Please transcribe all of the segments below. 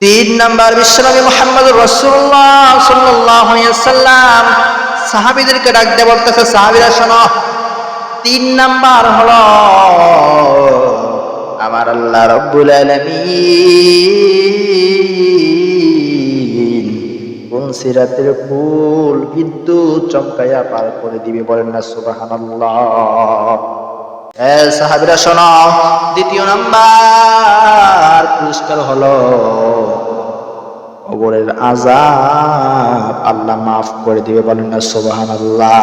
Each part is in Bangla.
তিন নাম্বার, বিশ্বনবী মুহাম্মদুর রাসূলুল্লাহ সাল্লাল্লাহু আলাইহি ওয়াসাল্লাম সাহাবীদেরকে ডাক দিয়ে বলতেছে, সাহাবীরা শোনো, তিন নাম্বার হলো আমার আল্লাহ রাব্বুল আলামিন কোন সিরাতের ফুল বিদ্যুৎ চমকাইয়া পার করে দিবে, বলেন না সুবহানাল্লাহ। সাহাবীরা শোনো, দ্বিতীয় নাম্বার পুরস্কার হলো কবরের আযাব আল্লাহ মাফ করে দিবে, বলেন না সুবহানাল্লাহ।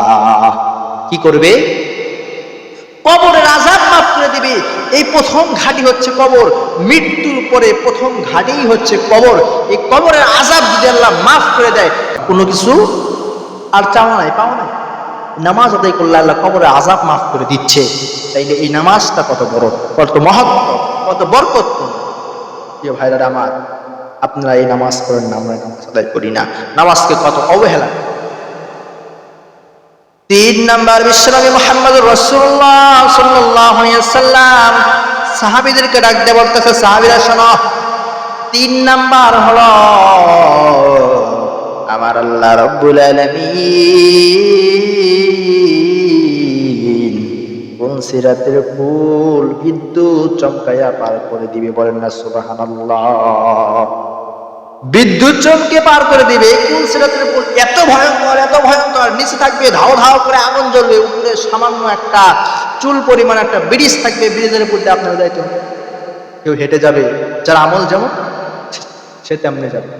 কি করবে? কবরের আযাব মাফ করে দিবে। এই প্রথম ঘাঁটি হচ্ছে কবর। মৃত্যুর পরে প্রথম ঘাঁটিই হচ্ছে কবর। এই কবরের আযাব যদি আল্লাহ মাফ করে দেয়, কোনো কিছু আর চাওয়া নাই, পাওয়া নাই। নামাজ আদায় করলে আল্লাহ কবরের আযাব মাফ করে দিচ্ছে। তাইলে এই নামাজটা কত বড়, কত মহত্ব, কত বরকতপূর্ণ। প্রিয় ভাইরা আমার, আপনারা এই নামাজ করেন না, আমরা নামাজ আদায় করি না। নামাজকে কত অবহেলা। তিন নাম্বার, বিশ্বনবী মুহাম্মদুর রাসূলুল্লাহ সাল্লাল্লাহু আলাইহি ওয়াসাল্লাম সাহাবীদেরকে ডাক দিয়ে বলতেছে, সাহাবীরা শোনো, তিন নাম্বার হলো আমার আল্লাহ রাব্বুল আলামিন কোন সিরাতের ফুল বিদ্যুৎ চমকাইয়া পার করে দিবে, বলেন না সুবহানাল্লাহ। বিদ্যুৎ চমকে পার করে দিবে কোন সিরাতের ফুল, এত ভয়ঙ্কর, এত ভয়ঙ্কর। নিচে থাকবে ধাও ধাও করে আগুন জ্বলবে, উপরে সামান্য একটা চুল পরিমাণ একটা ব্রিজ থাকবে, ব্রিজের উপর দিয়ে আপনারা যাইতে কেউ হেঁটে যাবে, যার আমল যেমন সে তেমনি যাবে।